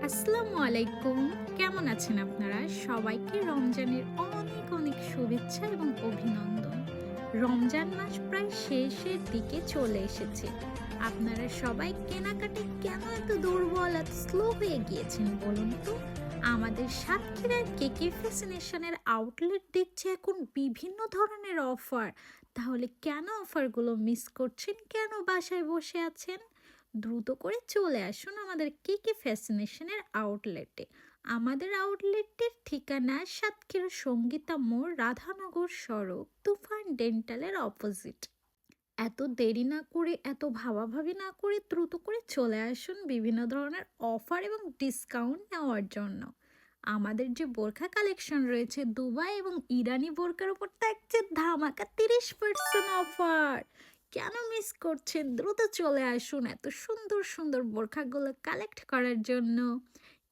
আসসালামু আলাইকুম। কেমন আছেন আপনারা? সবাইকে রমজানের অনেক অনেক শুভেচ্ছা এবং অভিনন্দন। রমজান মাস প্রায় শেষের দিকে চলে এসেছে। আপনারা সবাই কেনাকাটায় কেন এত দুর্বল, এত স্লো হয়ে গিয়েছেন বলুন তো? আমাদের সাতক্ষীরার কেকে ফ্যাশনেশনের আউটলেট দিচ্ছে এখন বিভিন্ন ধরনের অফার। তাহলে কেন অফারগুলো মিস করছেন? কেন বাসায় বসে আছেন? দ্রুত করে চলে আসুন আমাদের কেকে ফ্যাশনেশনের আউটলেটে। আমাদের আউটলেটের ঠিকানা সাতক্ষীরা সঙ্গীতা মোড়, রাধানগর সড়ক, তুফান ডেন্টালের অপোজিট। এত দেরি না করে, এত ভাবাভাবি না করে দ্রুত করে চলে আসুন বিভিন্ন ধরনের অফার এবং ডিসকাউন্ট নেওয়ার জন্য। আমাদের যে বোরখা কালেকশন রয়েছে, দুবাই এবং ইরানি বোরকার উপর থাকছে ধামাকা 30% অফার। কেন মিস করছেন? দ্রুত চলে আসুন এত সুন্দর সুন্দর বোরখাগুলো কালেক্ট করার জন্য।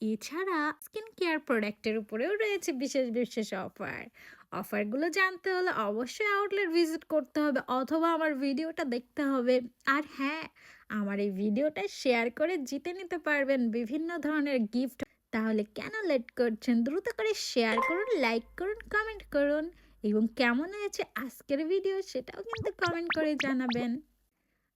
এছাড়া স্কিন কেয়ার প্রোডাক্টের উপরেও রয়েছে বিশেষ বিশেষ অফার। অফারগুলো জানতে হলে অবশ্যই আউটলেট ভিজিট করতে হবে অথবা আমার ভিডিওটা দেখতে হবে। আর হ্যাঁ, আমার এই ভিডিওটা শেয়ার করে জিতে নিতে পারবেন বিভিন্ন ধরনের গিফট। তাহলে কেন লেট করছেন? দ্রুত করে শেয়ার করুন, লাইক করুন, কমেন্ট করুন এবং কেমন হয়েছে আজকের ভিডিও সেটাও কিন্তু কমেন্ট করে জানাবেন।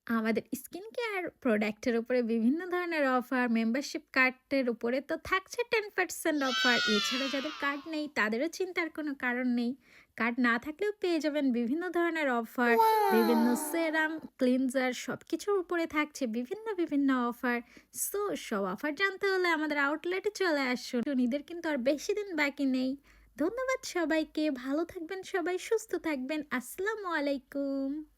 আমাদের স্কিন কেয়ার প্রোডাক্টের উপরে বিভিন্ন ধরনের অফার, মেম্বারশিপ কার্ডের উপরে তো থাকছে 10% অফার। এছাড়া যাদের কার্ড নেই তাদেরও চিন্তার কোনো কারণ নেই। কার্ড না থাকলেও পেয়ে যাবেন বিভিন্ন ধরনের অফার। বিভিন্ন সেরাম, ক্লিনজার সব কিছুর উপরে থাকছে বিভিন্ন বিভিন্ন অফার। সো সব অফার জানতে হলে আমাদের আউটলেটে চলে আসুন। ঈদের কিন্তু আর বেশি দিন বাকি নেই। ধন্যবাদ সবাইকে। ভালো থাকবেন সবাই, সুস্থ থাকবেন। আসসালামু আলাইকুম।